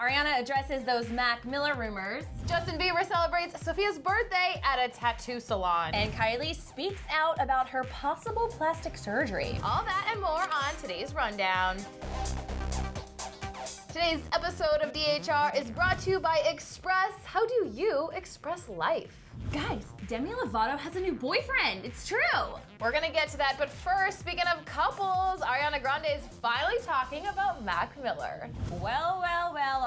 Ariana addresses those Mac Miller rumors. Justin Bieber celebrates Sophia's birthday at a tattoo salon. And Kylie speaks out about her possible plastic surgery. All that and more on today's Rundown. Today's episode of DHR is brought to you by Express. How do you express life? Guys, Demi Lovato has a new boyfriend. It's true. We're gonna get to that, but first, speaking of couples, Ariana Grande is finally talking about Mac Miller. Well,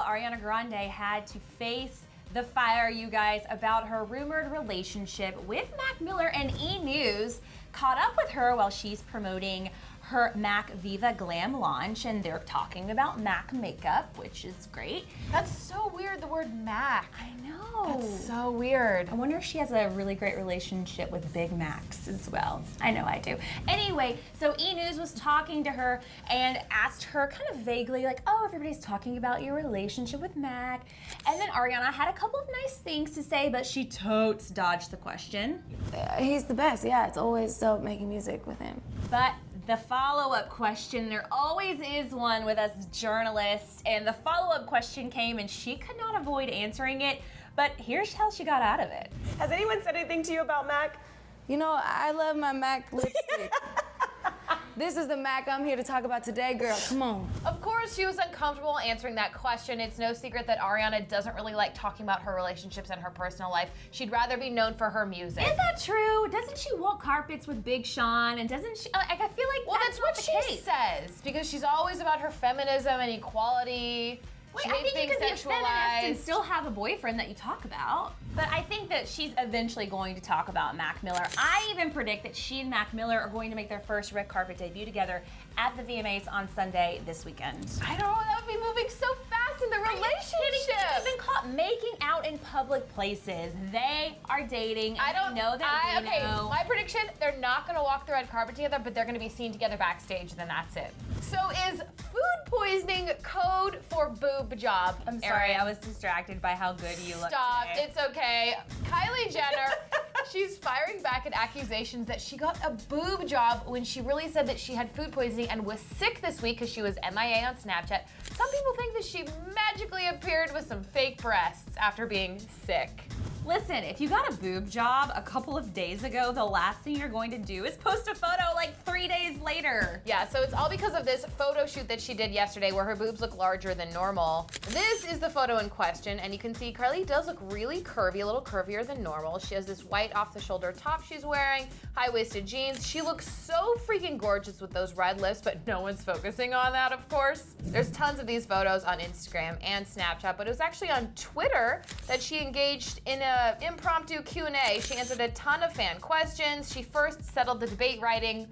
Ariana Grande had to face the fire, you guys, about her rumored relationship with Mac Miller, and E! News caught up with her while she's promoting her Mac Viva Glam launch, and they're talking about Mac makeup, which is great. That's so weird, the word Mac. I know. That's so weird. I wonder if she has a really great relationship with Big Macs as well. I know I do. Anyway, so E! News was talking to her and asked her kind of vaguely, like, oh, everybody's talking about your relationship with Mac. And then Ariana had a couple of nice things to say, but she totes dodged the question. He's the best, yeah. It's always dope making music with him. But the follow-up question, there always is one with us journalists, and the follow-up question came and she could not avoid answering it, but here's how she got out of it. Has anyone said anything to you about Mac? You know, I love my Mac lipstick. This is the Mac I'm here to talk about today, girl. Come on. Of course, she was uncomfortable answering that question. It's no secret that Ariana doesn't really like talking about her relationships and her personal life. She'd rather be known for her music. Is that true? Doesn't she walk carpets with Big Sean? And doesn't she, like, I feel like that's what she says, because she's always about her feminism and equality. Wait, I think you can be a feminist and still have a boyfriend that you talk about. But I think that she's eventually going to talk about Mac Miller. I even predict that she and Mac Miller are going to make their first red carpet debut together at the VMAs on Sunday this weekend. I don't know, that would be moving so fast in the relationship. They've been caught making out in public places. They are dating. I don't know that. Okay, my prediction: they're not going to walk the red carpet together, but they're going to be seen together backstage. Then that's it. So is food poisoning code for boob job? I'm sorry, Erin? I was distracted by how good you look. Stop. Today. It's okay. Kylie Jenner, she's firing back at accusations that she got a boob job when she really said that she had food poisoning and was sick this week because she was MIA on Snapchat. Some people think that she magically appeared with some fake breasts after being sick. Listen, if you got a boob job a couple of days ago, the last thing you're going to do is post a photo like 3 days later. Yeah, so it's all because of this photo shoot that she did yesterday where her boobs look larger than normal. This is the photo in question, and you can see Kylie does look really curvy, a little curvier than normal. She has this white off-the-shoulder top she's wearing, high-waisted jeans. She looks so freaking gorgeous with those red lips, but no one's focusing on that, of course. There's tons of these photos on Instagram and Snapchat, but it was actually on Twitter that she engaged in a impromptu Q&A. She answered a ton of fan questions. She first settled the debate writing,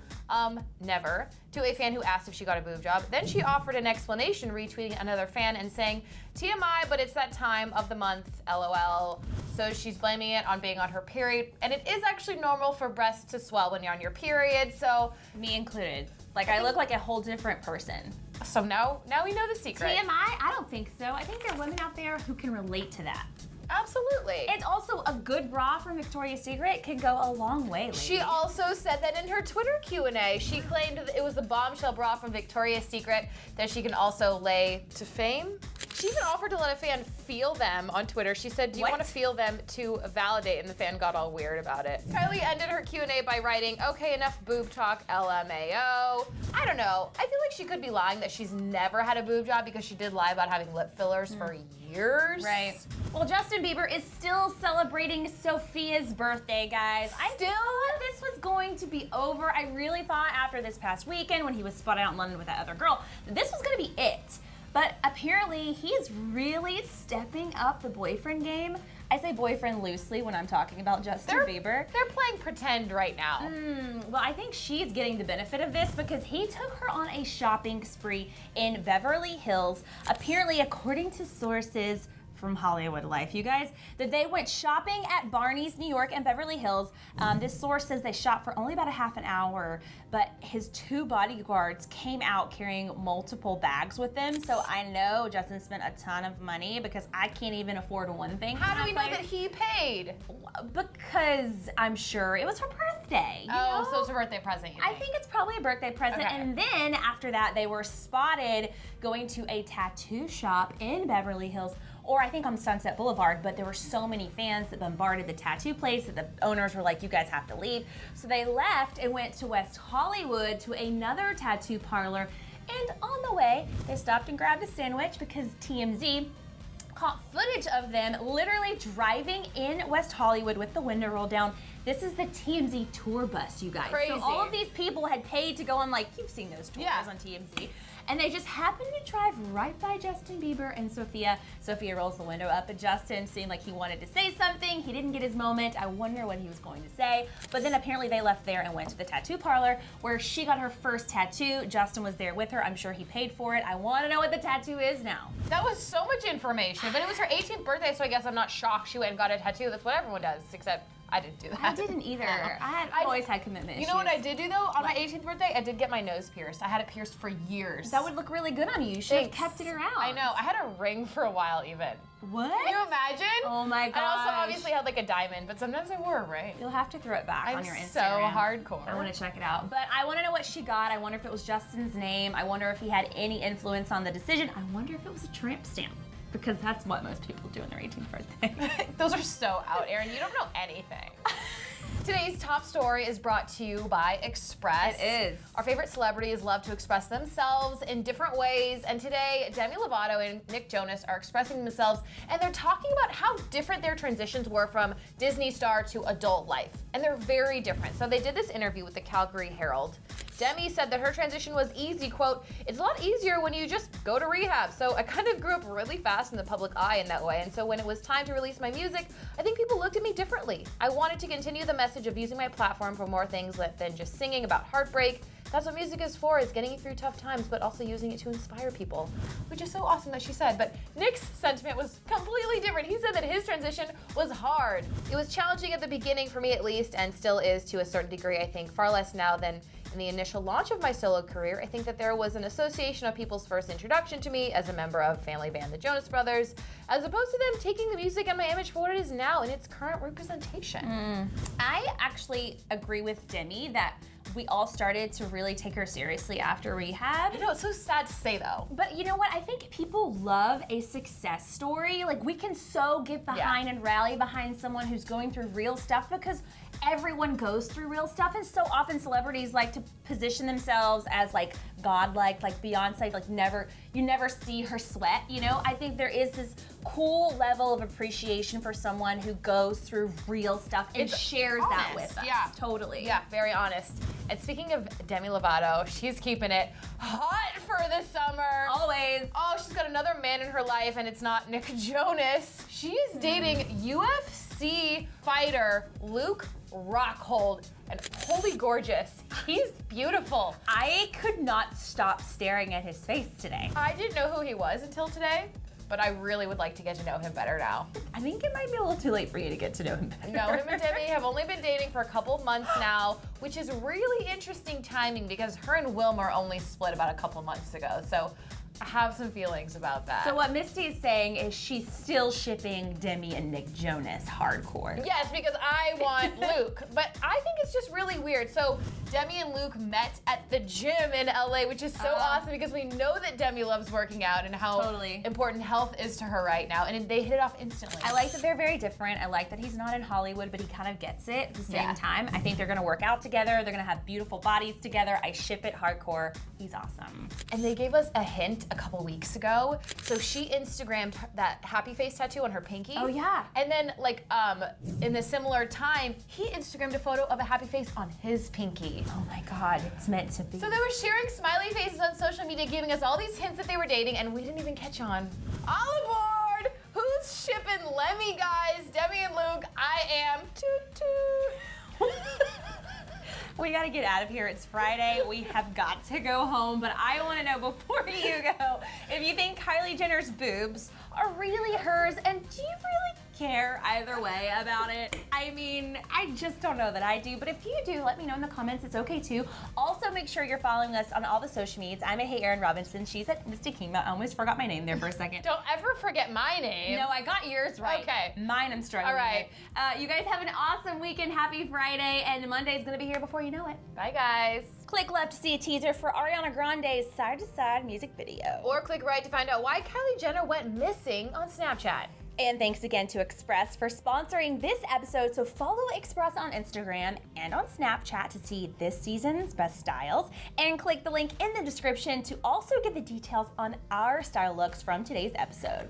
never, to a fan who asked if she got a boob job. Then she offered an explanation, retweeting another fan and saying, TMI, but it's that time of the month, LOL. So she's blaming it on being on her period. And it is actually normal for breasts to swell when you're on your period, so me included. Like, I look like a whole different person. So now we know the secret. TMI? I don't think so. I think there are women out there who can relate to that. Absolutely. And also, a good bra from Victoria's Secret can go a long way, ladies. She also said that in her Twitter Q&A. She claimed that it was the bombshell bra from Victoria's Secret that she can also lay to fame. She even offered to let a fan feel them on Twitter. She said, do you want to feel them to validate? And the fan got all weird about it. Kylie ended her Q&A by writing, okay, enough boob talk, LMAO. I don't know. I feel like she could be lying that she's never had a boob job because she did lie about having lip fillers for years. Right. Well, Justin Bieber is still celebrating Sophia's birthday, guys. I thought this was going to be over. I really thought after this past weekend when he was spotted out in London with that other girl, that this was going to be it. But apparently, he is really stepping up the boyfriend game. I say boyfriend loosely when I'm talking about Justin Bieber. They're playing pretend right now. Well, I think she's getting the benefit of this because he took her on a shopping spree in Beverly Hills. Apparently, according to sources from Hollywood life, you guys, that they went shopping at Barney's, New York, and Beverly Hills. This source says they shopped for only about a half an hour, but his 2 bodyguards came out carrying multiple bags with them. So I know Justin spent a ton of money because I can't even afford one thing. How do we know that he paid? Because I'm sure it was her birthday. You know? So it's a birthday present. I think it's probably a birthday present. Okay. And then after that, they were spotted going to a tattoo shop in Beverly Hills, or I think on Sunset Boulevard, but there were so many fans that bombarded the tattoo place that the owners were like, you guys have to leave. So they left and went to West Hollywood to another tattoo parlor. And on the way, they stopped and grabbed a sandwich because TMZ caught footage of them literally driving in West Hollywood with the window rolled down. This is the TMZ tour bus, you guys. Crazy. So all of these people had paid to go on, like, you've seen those tours on TMZ. And they just happened to drive right by Justin Bieber and Sophia. Sophia rolls the window up, and Justin seemed like he wanted to say something. He didn't get his moment. I wonder what he was going to say. But then apparently they left there and went to the tattoo parlor where she got her first tattoo. Justin was there with her. I'm sure he paid for it. I want to know what the tattoo is now. That was so much information, but it was her 18th birthday, so I guess I'm not shocked she went and got a tattoo. That's what everyone does, except I didn't do that. I didn't either. I always had commitment issues. You know what I did do though? On my 18th birthday, I did get my nose pierced. I had it pierced for years. That would look really good on you. You should have Thanks. kept it around. I know. I had a ring for a while even. What? Can you imagine? Oh my gosh. I also obviously had like a diamond, but sometimes I wore a ring. You'll have to throw it back on your I'm Instagram. so hardcore. I want to check it out. But I want to know what she got. I wonder if it was Justin's name. I wonder if he had any influence on the decision. I wonder if it was a tramp stamp. Because that's what most people do on their 18th birthday. Those are so out, Erin. You don't know anything. Today's top story is brought to you by Express. It is. Our favorite celebrities love to express themselves in different ways, and today Demi Lovato and Nick Jonas are expressing themselves, and they're talking about how different their transitions were from Disney star to adult life, and they're very different. So they did this interview with the Calgary Herald. Demi said that her transition was easy, quote, "It's a lot easier when you just go to rehab. So I kind of grew up really fast in the public eye in that way. And so when it was time to release my music, I think people looked at me differently. I wanted to continue the message of using my platform for more things than just singing about heartbreak. That's what music is for, is getting you through tough times, but also using it to inspire people," which is so awesome that she said. But Nick's sentiment was completely different. He said that his transition was hard. It was challenging at the beginning for me at least, and still is to a certain degree, I think, far less now than in the initial launch of my solo career. I think that there was an association of people's first introduction to me as a member of family band the Jonas Brothers, as opposed to them taking the music and my image for what it is now in its current representation. I actually agree with Demi that we all started to really take her seriously after rehab. I know, it's so sad to say though. But you know what? I think people love a success story. Like, we can so get behind and rally behind someone who's going through real stuff because everyone goes through real stuff, and so often celebrities like to position themselves as like godlike, like Beyonce, like you never see her sweat, you know? I think there is this cool level of appreciation for someone who goes through real stuff and shares that honest, with us. yeah. Totally. Yeah, very honest. And speaking of Demi Lovato, she's keeping it hot for the summer. Always. Oh, she's got another man in her life, and it's not Nick Jonas. She's dating UFC fighter Luke Rockhold, and holy gorgeous, he's beautiful. I could not stop staring at his face today. I didn't know who he was until today, but I really would like to get to know him better now. I think it might be a little too late for you to get to know him better. No, him and Demi have only been dating for a couple months now, which is really interesting timing because her and Wilmer only split about a couple months ago. So I have some feelings about that. So what Misty is saying is she's still shipping Demi and Nick Jonas hardcore. Yes, because I want Luke, but I think it's just really weird. So Demi and Luke met at the gym in LA, which is so awesome because we know that Demi loves working out and how important health is to her right now, and they hit it off instantly. I like that they're very different. I like that he's not in Hollywood, but he kind of gets it at the same time. I think they're gonna work out together. They're gonna have beautiful bodies together. I ship it hardcore. He's awesome. And they gave us a hint a couple weeks ago. So she Instagrammed that happy face tattoo on her pinky. Oh yeah. And then like in the similar time, he Instagrammed a photo of a happy face on his pinky. Oh my God, it's meant to be. So they were sharing smiley faces on social media, giving us all these hints that they were dating, and we didn't even catch on. All aboard! Who's shipping Lemmy, guys? Demi and Luke. I am. Toot toot. We gotta get out of here. It's Friday. We have got to go home, but I wanna know before you go, if you think Kylie Jenner's boobs are really hers, and do you really care either way about it? I mean, I just don't know that I do, but if you do, let me know in the comments. It's okay too. Also, make sure you're following us on all the social medias. I'm at Hey Erin Robinson. She's at Mystic Kima. I almost forgot my name there for a second. Don't ever forget my name. No, I got yours right. Okay. Mine I'm struggling All right. with. You guys have an awesome weekend. Happy Friday, and Monday's gonna be here before you know it. Bye, guys. Click left to see a teaser for Ariana Grande's Side to Side music video. Or click right to find out why Kylie Jenner went missing on Snapchat. And thanks again to Express for sponsoring this episode. So follow Express on Instagram and on Snapchat to see this season's best styles. And click the link in the description to also get the details on our style looks from today's episode.